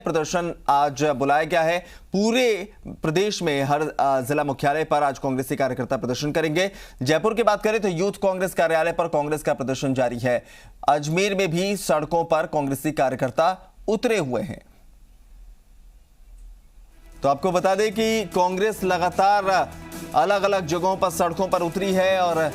प्रदर्शन आज बुलाया गया है। पूरे प्रदेश में हर जिला मुख्यालय पर आज कांग्रेसी कार्यकर्ता प्रदर्शन करेंगे। जयपुर की बात करें तो यूथ कांग्रेस कार्यालय पर कांग्रेस का प्रदर्शन जारी है। अजमेर में भी सड़कों पर कांग्रेसी कार्यकर्ता उतरे हुए हैं। तो आपको बता दें कि कांग्रेस लगातार अलग अलग जगहों पर सड़कों पर उतरी है और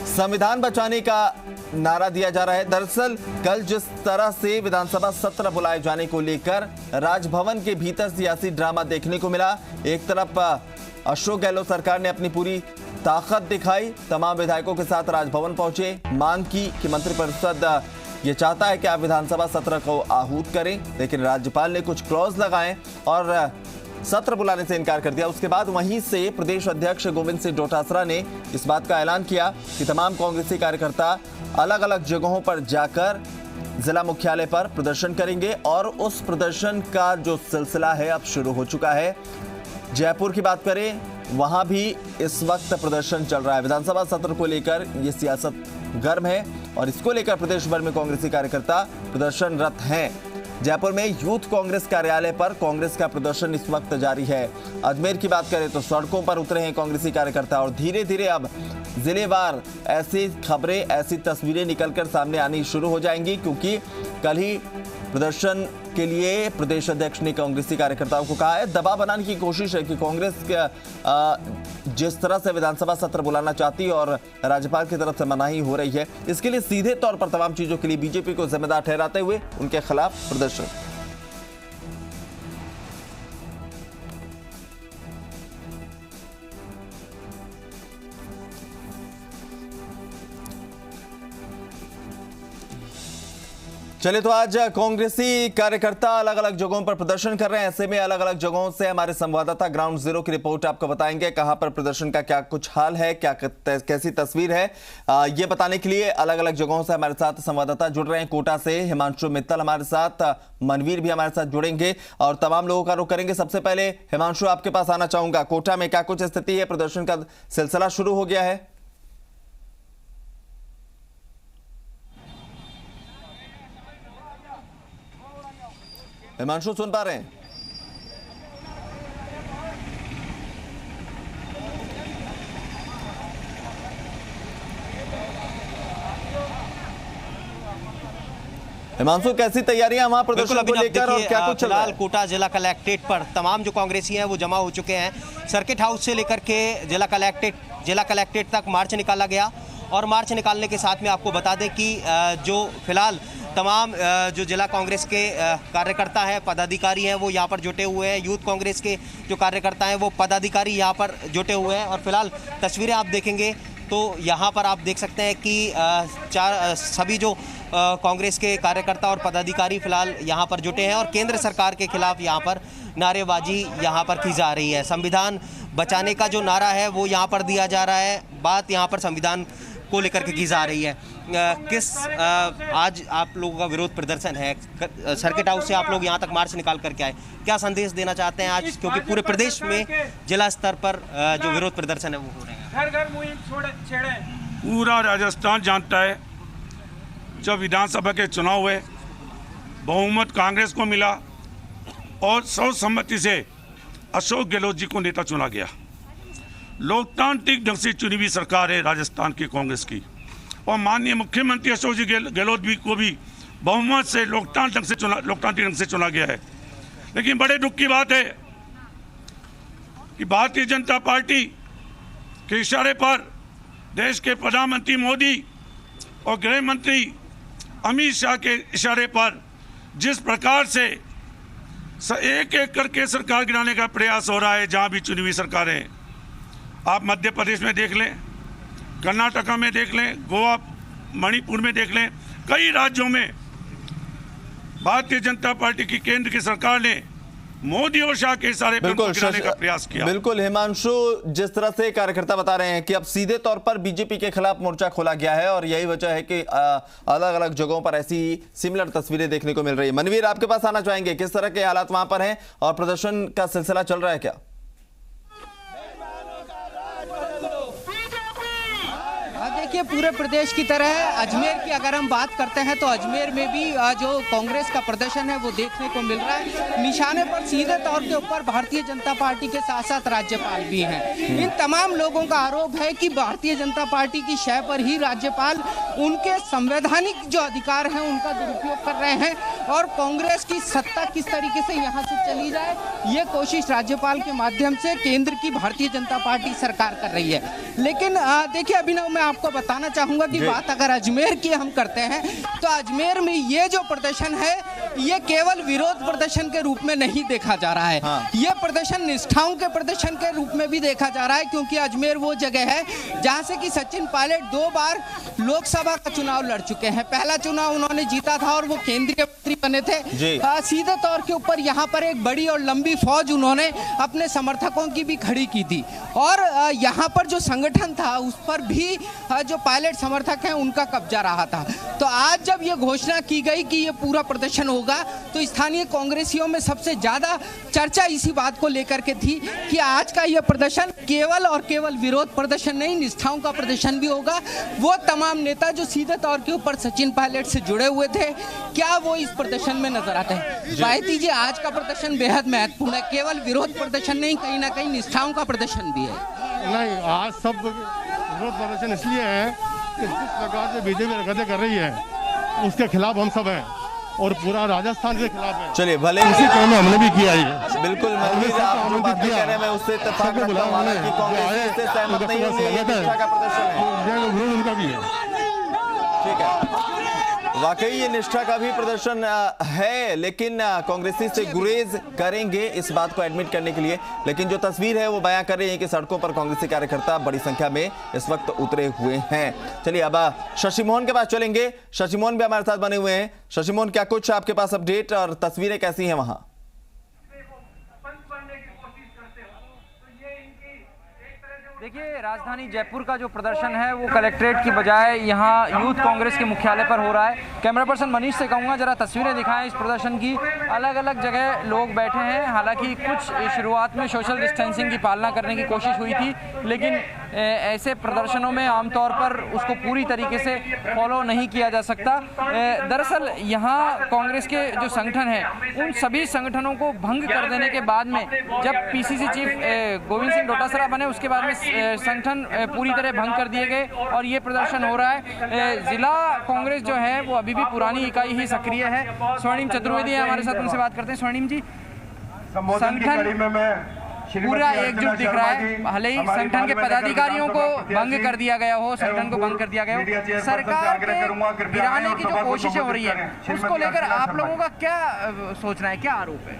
संविधान बचाने का नारा दिया जा रहा है। दरअसल कल जिस तरह से विधानसभा सत्र बुलाए जाने को लेकर राजभवन के भीतर सियासी ड्रामा देखने को मिला। एक तरफ अशोक गहलोत सरकार ने अपनी पूरी ताकत दिखाई, तमाम विधायकों के साथ राजभवन पहुंचे, मांग की कि मंत्रिपरिषद ये चाहता है कि आप विधानसभा सत्र को आहूत करें, लेकिन राज्यपाल ने कुछ क्लॉज लगाए और सत्र बुलाने से इनकार कर दिया। उसके बाद वहीं से प्रदेश अध्यक्ष गोविंद सिंह डोटासरा ने इस बात का ऐलान किया कि तमाम कांग्रेसी कार्यकर्ता अलग अलग जगहों पर जाकर जिला मुख्यालय पर प्रदर्शन करेंगे और उस प्रदर्शन का जो सिलसिला है अब शुरू हो चुका है। जयपुर की बात करें, वहां भी इस वक्त प्रदर्शन चल रहा है। विधानसभा सत्र को लेकर यह सियासत गर्म है और इसको लेकर प्रदेश भर में कांग्रेसी कार्यकर्ता प्रदर्शनरत हैं। जयपुर में यूथ कांग्रेस कार्यालय पर कांग्रेस का प्रदर्शन इस वक्त जारी है। अजमेर की बात करें तो सड़कों पर उतरे हैं कांग्रेसी कार्यकर्ता और धीरे धीरे अब जिलेवार ऐसी खबरें, ऐसी तस्वीरें निकलकर सामने आनी शुरू हो जाएंगी, क्योंकि कल ही प्रदर्शन के लिए प्रदेश अध्यक्ष ने कांग्रेसी कार्यकर्ताओं को कहा है। दबाव बनाने की कोशिश है कि कांग्रेस जिस तरह से विधानसभा सत्र बुलाना चाहती है और राज्यपाल की तरफ से मनाही हो रही है, इसके लिए सीधे तौर पर तमाम चीजों के लिए बीजेपी को जिम्मेदार ठहराते हुए उनके खिलाफ प्रदर्शन। चलिए, तो आज कांग्रेसी कार्यकर्ता अलग अलग जगहों पर प्रदर्शन कर रहे हैं। ऐसे में अलग अलग जगहों से हमारे संवाददाता ग्राउंड जीरो की रिपोर्ट आपको बताएंगे कहां पर प्रदर्शन का क्या कुछ हाल है, क्या कैसी तस्वीर है। ये बताने के लिए अलग अलग जगहों से हमारे साथ संवाददाता जुड़ रहे हैं। कोटा से हिमांशु मित्तल हमारे साथ, मनवीर भी हमारे साथ जुड़ेंगे और तमाम लोगों का रुख करेंगे। सबसे पहले हिमांशु, आपके पास आना चाहूंगा। कोटा में क्या कुछ स्थिति है? प्रदर्शन का सिलसिला शुरू हो गया है? हिमांशु, सुन पा रहे हैं? हिमांशु, कैसी तैयारियां वहां प्रदर्शन को लेकर और क्या कुछ चल रहा है? फिलहाल कोटा जिला कलेक्ट्रेट पर तमाम जो कांग्रेसी हैं वो जमा हो चुके हैं। सर्किट हाउस से लेकर के जिला कलेक्ट्रेट तक मार्च निकाला गया और मार्च निकालने के साथ में आपको बता दें कि जो फिलहाल तमाम जो जिला कांग्रेस के कार्यकर्ता हैं, पदाधिकारी हैं, वो यहाँ पर जुटे हुए हैं। यूथ कांग्रेस के जो कार्यकर्ता हैं वो पदाधिकारी यहाँ पर जुटे हुए हैं और फिलहाल तस्वीरें आप देखेंगे तो यहाँ पर आप देख सकते हैं कि सभी जो कांग्रेस के कार्यकर्ता और पदाधिकारी फिलहाल यहाँ पर जुटे हैं और केंद्र सरकार के खिलाफ यहाँ पर नारेबाजी यहाँ पर की जा रही है। संविधान बचाने का जो नारा है वो यहाँ पर दिया जा रहा है। बात यहाँ पर संविधान को लेकर के की जा रही है। आज आप लोगों का विरोध प्रदर्शन है, सर्किट हाउस से आप लोग यहाँ तक मार्च निकाल करके आए, क्या संदेश देना चाहते हैं आज, क्योंकि पूरे प्रदेश में जिला स्तर पर जो विरोध प्रदर्शन है वो हो रहे हैं? घर घर मुहिम पूरा राजस्थान जानता है, जब विधानसभा के चुनाव हुए बहुमत कांग्रेस को मिला और सर्वसम्मति से अशोक गहलोत जी को नेता चुना गया। लोकतांत्रिक ढंग से चुनी हुई सरकार है राजस्थान की कांग्रेस की और माननीय मुख्यमंत्री अशोक जी गहलोत भी को भी बहुमत से लोकतांत्रिक ढंग से चुना गया है। लेकिन बड़े दुख की बात है कि भारतीय जनता पार्टी के इशारे पर देश के प्रधानमंत्री मोदी और गृह मंत्री अमित शाह के इशारे पर जिस प्रकार से एक एक करके सरकार गिराने का प्रयास हो रहा है, जहां भी चुनी हुई सरकारें, आप मध्य प्रदेश में देख लें, कर्नाटका में देख लें, गोवा, मणिपुर में देख लें, कई राज्यों में भारतीय जनता पार्टी की केंद्र की सरकार ने मोदी और शाह के इशारे पर गिराने का प्रयास किया। बिल्कुल हिमांशु, जिस तरह से कार्यकर्ता बता रहे हैं कि अब सीधे तौर पर बीजेपी के खिलाफ मोर्चा खोला गया है और यही वजह है कि अलग अलग जगहों पर ऐसी सिमिलर तस्वीरें देखने को मिल रही है। मनवीर, आपके पास आना चाहेंगे, किस तरह के हालात वहां पर हैं और प्रदर्शन का सिलसिला चल रहा है क्या? देखिए देखिए पूरे प्रदेश की तरह अजमेर की अगर हम बात करते हैं तो अजमेर में भी जो कांग्रेस का प्रदर्शन है वो देखने को मिल रहा है। निशाने पर सीधे तौर के ऊपर भारतीय जनता पार्टी के साथ साथ राज्यपाल भी हैं। इन तमाम लोगों का आरोप है कि भारतीय जनता पार्टी की शय पर ही राज्यपाल उनके संवैधानिक जो अधिकार हैं उनका दुरुपयोग कर रहे हैं और कांग्रेस की सत्ता किस तरीके से यहाँ से चली जाए ये कोशिश राज्यपाल के माध्यम से केंद्र की भारतीय जनता पार्टी सरकार कर रही है। लेकिन देखिए अभिनव, मैं आपको बताना चाहूंगा कि बात अगर अजमेर की हम करते हैं तो अजमेर में ये जो प्रदर्शन है ये केवल विरोध प्रदर्शन के रूप में नहीं देखा जा रहा है। ये प्रदर्शन निष्ठाओं के प्रदर्शन के रूप में भी देखा जा रहा है, क्योंकि अजमेर वो जगह है जहां से कि सचिन पायलट 2 बार लोकसभा का चुनाव लड़ चुके हैं। पहला चुनाव उन्होंने जीता था और वो केंद्रीय मंत्री बने थे। सीधे तौर के ऊपर यहाँ पर एक बड़ी और लंबी फौज उन्होंने अपने समर्थकों की भी खड़ी की थी और यहाँ पर जो संगठन था उस पर भी जो पायलट समर्थक हैं उनका कब्जा रहा था। तो आज जब ये घोषणा की गई कि ये पूरा प्रदर्शन होगा तो स्थानीय कांग्रेसियों में सबसे ज्यादा चर्चा इसी बात को लेकर के थी कि आज का ये प्रदर्शन केवल और केवल विरोध प्रदर्शन नहीं, निष्ठाओं का प्रदर्शन भी होगा। वो तमाम नेता जो सीधे तौर के ऊपर सचिन पायलट से जुड़े हुए थे, क्या वो इस प्रदर्शन में नजर आते हैं? भाईती जी, आज का प्रदर्शन बेहद महत्वपूर्ण है, केवल विरोध प्रदर्शन नहीं, कहीं ना कहीं निष्ठाओं का प्रदर्शन भी है। नहीं, आज सब विरोध प्रदर्शन इसलिए है कि जिस प्रकार से बीजेपी हरकतें कर रही है उसके खिलाफ हम सब हैं और पूरा राजस्थान के खिलाफ है। चलिए, भले इसी क्रम में हमने भी किया है। बिल्कुल, आप जो बातें कह रहे हैं मैं उससे इत्तेफाक रखता हूं, हालांकि कांग्रेस इससे सहमत नहीं होंगे, ये निष्ठा का प्रदर्शन है, विरोध उनका भी है। ठीक है, वाकई ये निष्ठा का भी प्रदर्शन है, लेकिन कांग्रेसी से गुरेज करेंगे इस बात को एडमिट करने के लिए। लेकिन जो तस्वीर है वो बयां कर रही है कि सड़कों पर कांग्रेसी कार्यकर्ता बड़ी संख्या में इस वक्त उतरे हुए हैं। चलिए अब शशि मोहन के पास चलेंगे। शशि मोहन भी हमारे साथ बने हुए हैं। शशि मोहन, क्या कुछ आपके पास अपडेट और तस्वीरें कैसी हैं वहां? देखिए, राजधानी जयपुर का जो प्रदर्शन है वो कलेक्ट्रेट की बजाय यहाँ यूथ कांग्रेस के मुख्यालय पर हो रहा है। कैमरा पर्सन मनीष से कहूँगा जरा तस्वीरें दिखाएं इस प्रदर्शन की। अलग अलग जगह लोग बैठे हैं। हालांकि कुछ शुरुआत में सोशल डिस्टेंसिंग की पालना करने की कोशिश हुई थी, लेकिन ऐसे प्रदर्शनों में आमतौर पर उसको पूरी तरीके से फॉलो नहीं किया जा सकता। दरअसल यहाँ कांग्रेस के जो संगठन हैं उन सभी संगठनों को भंग कर देने के बाद में जब पीसीसी चीफ गोविंद सिंह डोटासरा बने उसके बाद में संगठन पूरी तरह भंग कर दिए गए और ये प्रदर्शन हो रहा है। जिला कांग्रेस जो है वो अभी भी पुरानी इकाई ही सक्रिय है। स्वर्णिम चतुर्वेदी है हमारे साथ, उनसे बात करते हैं। स्वर्णिम जी, संगठन पूरा एकजुट दिख रहा है, भले ही संगठन के पदाधिकारियों को भंग कर दिया गया हो, संगठन को भंग कर दिया गया हो, सरकार के गिराने की जो कोशिशें हो रही है उसको लेकर आप लोगों का क्या सोचना है, क्या आरोप है?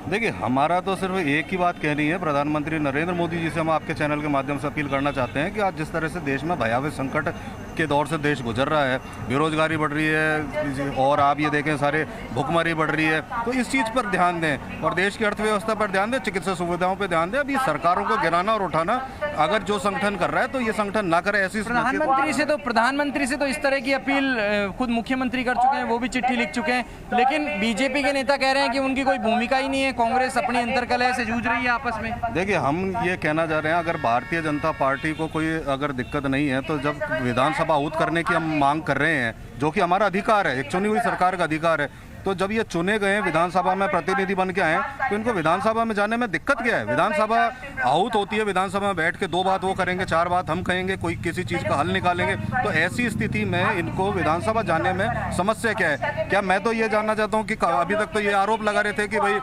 देखिए, हमारा तो सिर्फ एक ही बात कहनी है, प्रधानमंत्री नरेंद्र मोदी जी से हम आपके चैनल के माध्यम से अपील करना चाहते हैं कि आज जिस तरह से देश में भयावह संकट के दौर से देश गुजर रहा है, बेरोजगारी बढ़ रही है और आप ये देखें सारे भुखमरी बढ़ रही है, तो इस चीज़ पर ध्यान दें और देश की अर्थव्यवस्था पर ध्यान दें, चिकित्सा सुविधाओं पर ध्यान दें। अभी सरकारों को गिराना और उठाना अगर जो संगठन कर रहा है तो ये संगठन ना करे। ऐसी प्रधानमंत्री से तो इस तरह की अपील खुद मुख्यमंत्री कर चुके हैं, वो भी चिट्ठी लिख चुके हैं, लेकिन बीजेपी के नेता कह रहे हैं कि उनकी कोई भूमिका ही नहीं है, कांग्रेस अपनी अंतर्कलह से जूझ रही है आपस में। देखिए, हम ये कहना चाह रहे हैं अगर भारतीय जनता पार्टी को कोई अगर दिक्कत नहीं है तो जब विधानसभा आहूत करने की हम मांग कर रहे हैं, जो कि हमारा अधिकार है, एक चुनी हुई सरकार का अधिकार है, तो जब ये चुने गए विधानसभा में प्रतिनिधि बन के आए तो इनको विधानसभा में जाने में दिक्कत क्या है? विधानसभा आहूत होती है, विधानसभा में बैठ के 2 बात वो करेंगे, 4 बात हम कहेंगे, कोई किसी चीज़ का हल निकालेंगे। तो ऐसी स्थिति में इनको विधानसभा जाने में समस्या क्या है? क्या मैं तो ये जानना चाहता हूँ कि अभी तक तो ये आरोप लगा रहे थे कि भाई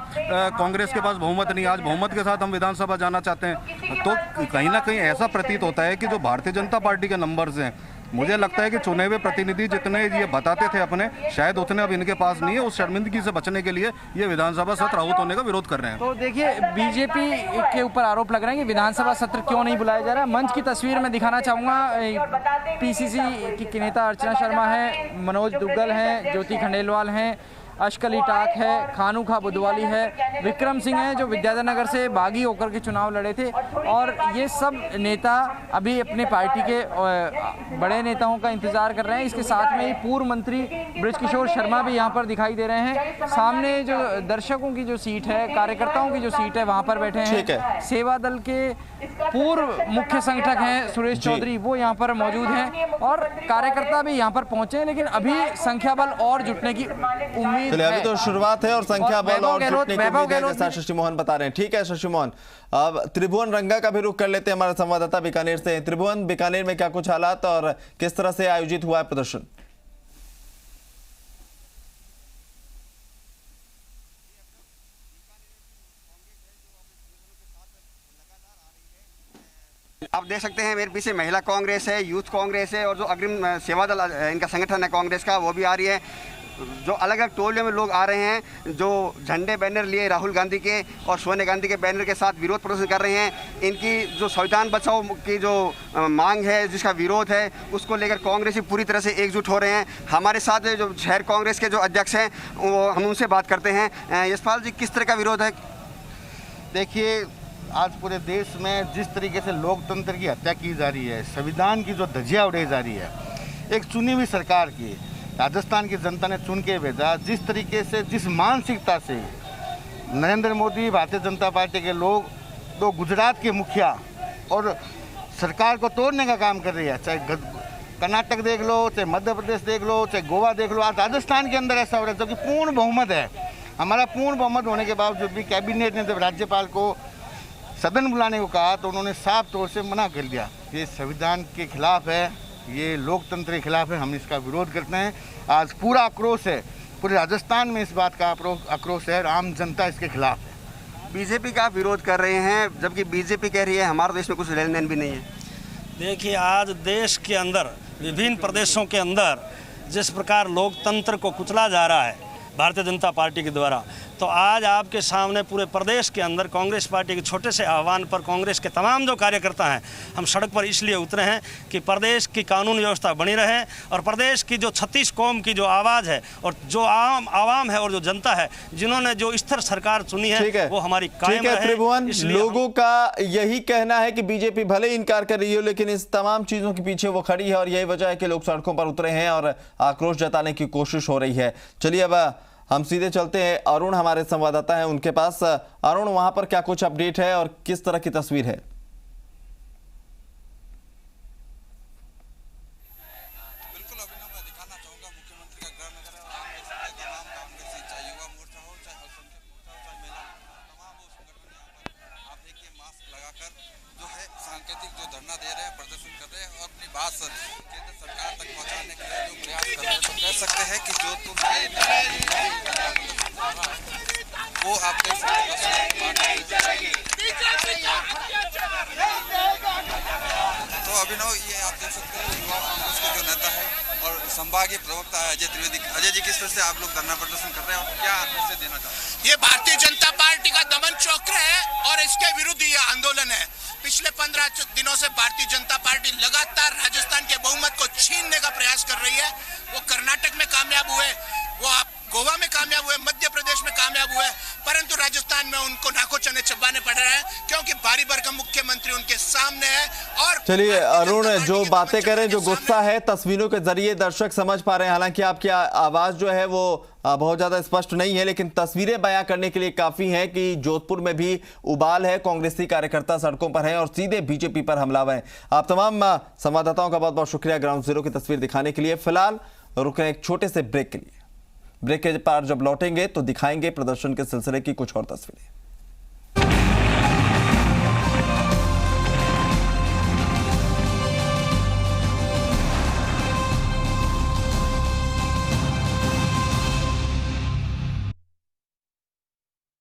कांग्रेस के पास बहुमत नहीं, आज बहुमत के साथ हम विधानसभा जाना चाहते हैं, तो कहीं ना कहीं ऐसा प्रतीत होता है कि जो भारतीय जनता पार्टी के नंबर्स हैं, मुझे लगता है कि चुने हुए प्रतिनिधि जितने ये बताते थे अपने, शायद उतने अब इनके पास नहीं है। उस शर्मिंदगी से बचने के लिए ये विधानसभा सत्र आहूत होने का विरोध कर रहे हैं। तो देखिए, बीजेपी के ऊपर आरोप लग रहे हैं कि विधानसभा सत्र क्यों नहीं बुलाया जा रहा है। मंच की तस्वीर में दिखाना चाहूँगा, पीसीसी की नेता अर्चना शर्मा है, मनोज दुग्गल हैं, ज्योति खंडेलवाल हैं, अश्क अली टाक है, खानूखा बुधवाली है, विक्रम सिंह है जो विद्याधर नगर से बागी होकर के चुनाव लड़े थे, और ये सब नेता अभी अपने पार्टी के बड़े नेताओं का इंतजार कर रहे हैं। इसके साथ में ही पूर्व मंत्री बृजकिशोर शर्मा भी यहाँ पर दिखाई दे रहे हैं। सामने जो दर्शकों की जो सीट है, कार्यकर्ताओं की जो सीट है, वहाँ पर बैठे हैं। सेवा दल के पूर्व मुख्य संगठक हैं सुरेश चौधरी, वो यहाँ पर मौजूद हैं, और कार्यकर्ता भी यहाँ पर पहुंचे हैं, लेकिन अभी संख्या बल और जुटने की उम्मीद है। अभी तो शुरुआत है और संख्या बल और जुटने की उम्मीद है, जैसा शशि मोहन बता रहे हैं। ठीक है शशि मोहन, अब त्रिभुवन रंगा का भी रुख कर लेते हैं, हमारे संवाददाता बीकानेर से। त्रिभुवन, बीकानेर में क्या कुछ हालात और किस तरह से आयोजित हुआ है प्रदर्शन? आप देख सकते हैं मेरे पीछे महिला कांग्रेस है, यूथ कांग्रेस है, और जो अग्रिम सेवा दल इनका संगठन है कांग्रेस का, वो भी आ रही है। जो अलग अलग टोलियों में लोग आ रहे हैं, जो झंडे बैनर लिए राहुल गांधी के और सोनिया गांधी के बैनर के साथ विरोध प्रदर्शन कर रहे हैं। इनकी जो संविधान बचाओ की जो मांग है, जिसका विरोध है, उसको लेकर कांग्रेसी पूरी तरह से एकजुट हो रहे हैं। हमारे साथ जो शहर कांग्रेस के जो अध्यक्ष हैं, वो हम उनसे बात करते हैं। यशपाल जी, किस तरह का विरोध है? देखिए, आज पूरे देश में जिस तरीके से लोकतंत्र की हत्या की जा रही है, संविधान की जो धज्जियां उड़ाई जा रही है, एक चुनी हुई सरकार की राजस्थान की जनता ने चुन के भेजा, जिस तरीके से, जिस मानसिकता से नरेंद्र मोदी, भारतीय जनता पार्टी के लोग तो गुजरात के मुखिया और सरकार को तोड़ने का काम कर रही है, चाहे कर्नाटक देख लो, चाहे मध्य प्रदेश देख लो, चाहे गोवा देख लो, आज राजस्थान के अंदर ऐसा हो रहा है, जो कि पूर्ण बहुमत है। हमारा पूर्ण बहुमत होने के बावजूद भी कैबिनेट ने जब राज्यपाल को सदन बुलाने को कहा तो उन्होंने साफ तौर से मना कर दिया। ये संविधान के खिलाफ है, ये लोकतंत्र के खिलाफ है, हम इसका विरोध करते हैं। आज पूरा आक्रोश है, पूरे राजस्थान में इस बात का आक्रोश है, आम जनता इसके खिलाफ है। बीजेपी का विरोध कर रहे हैं, जबकि बीजेपी कह रही है हमारे देश में कुछ लेन देन भी नहीं है। देखिए, आज देश के अंदर विभिन्न प्रदेशों के अंदर जिस प्रकार लोकतंत्र को कुचला जा रहा है भारतीय जनता पार्टी के द्वारा, तो आज आपके सामने पूरे प्रदेश के अंदर कांग्रेस पार्टी के छोटे से आह्वान पर कांग्रेस के तमाम जो कार्यकर्ता हैं, हम सड़क पर इसलिए उतरे हैं कि प्रदेश की कानून व्यवस्था बनी रहे और प्रदेश की जो 36 कौम की जो आवाज़ है और जो आवाम है और जो जनता है, जिन्होंने जो स्थिर सरकार चुनी है, वो हमारी कायम रहे। त्रिभुवन, लोगों का यही कहना है कि बीजेपी भले इनकार कर रही हो, लेकिन इस तमाम चीजों के पीछे वो खड़ी है और यही वजह है कि लोग सड़कों पर उतरे हैं और आक्रोश जताने की कोशिश हो रही है। चलिए अब हम सीधे चलते हैं, अरुण हमारे संवाददाता हैं उनके पास। अरुण, वहां पर क्या कुछ अपडेट है और किस तरह की तस्वीर है? बिल्कुल अभिनव, मैं दिखाना चाहूंगा मुख्यमंत्री का गृह नगर तमाम कांग्रेसी, चाहे युवा मोर्चा हो, चाहे अल्पसंख्यक मोर्चा हो, चाहे महिला मोर्चा, तमाम वो संगठन यहाँ पर आप देखिए मास्क लगाकर जो है सांकेतिक जो धरना दे रहे हैं, प्रदर्शन कर रहे हैं और अपनी बात केंद्र सरकार तक पहुँचाने के लिए जो प्रयास कर रहे हैं। तो कह सकते हैं कि जोधपुर वो आप देख सकते हैं। तो अभिनव, ये आप देख सकते हैं युवा कांग्रेस के जो नेता है और संभागीय प्रवक्ता अजय त्रिवेदी। अजय जी, किस तरह से आप लोग धरना प्रदर्शन कर रहे हैं और क्या मैसेज देना चाहते हैं? ये भारतीय जनता पार्टी का दमन चक्र है और इसके विरुद्ध ये आंदोलन है। पिछले 15 दिनों से भारतीय जनता पार्टी लगातार राजस्थान के बहुमत को छीनने का प्रयास कर रही है। वो कर्नाटक में कामयाब हुए, वो आप गोवा में कामयाब हुए, मध्य प्रदेश में कामयाब हुए, परंतु राजस्थान में उनको नाको चने चबाने पड़ रहे हैं क्योंकि भारी भरकम मुख्यमंत्री उनके सामने है। और चलिए अरुण, जो बातें करें, जो गुस्सा है, तस्वीरों के जरिए दर्शक समझ पा रहे हैं। हालांकि आपकी आवाज जो है वो बहुत ज्यादा स्पष्ट नहीं है, लेकिन तस्वीरें बयां करने के लिए काफी हैं कि जोधपुर में भी उबाल है, कांग्रेसी कार्यकर्ता सड़कों पर हैं और सीधे बीजेपी पर हमलावर हैं। आप तमाम संवाददाताओं का बहुत बहुत शुक्रिया ग्राउंड जीरो की तस्वीर दिखाने के लिए। फिलहाल रुके एक छोटे से ब्रेक के लिए। ब्रेक के पार जब लौटेंगे तो दिखाएंगे प्रदर्शन के सिलसिले की कुछ और तस्वीरें।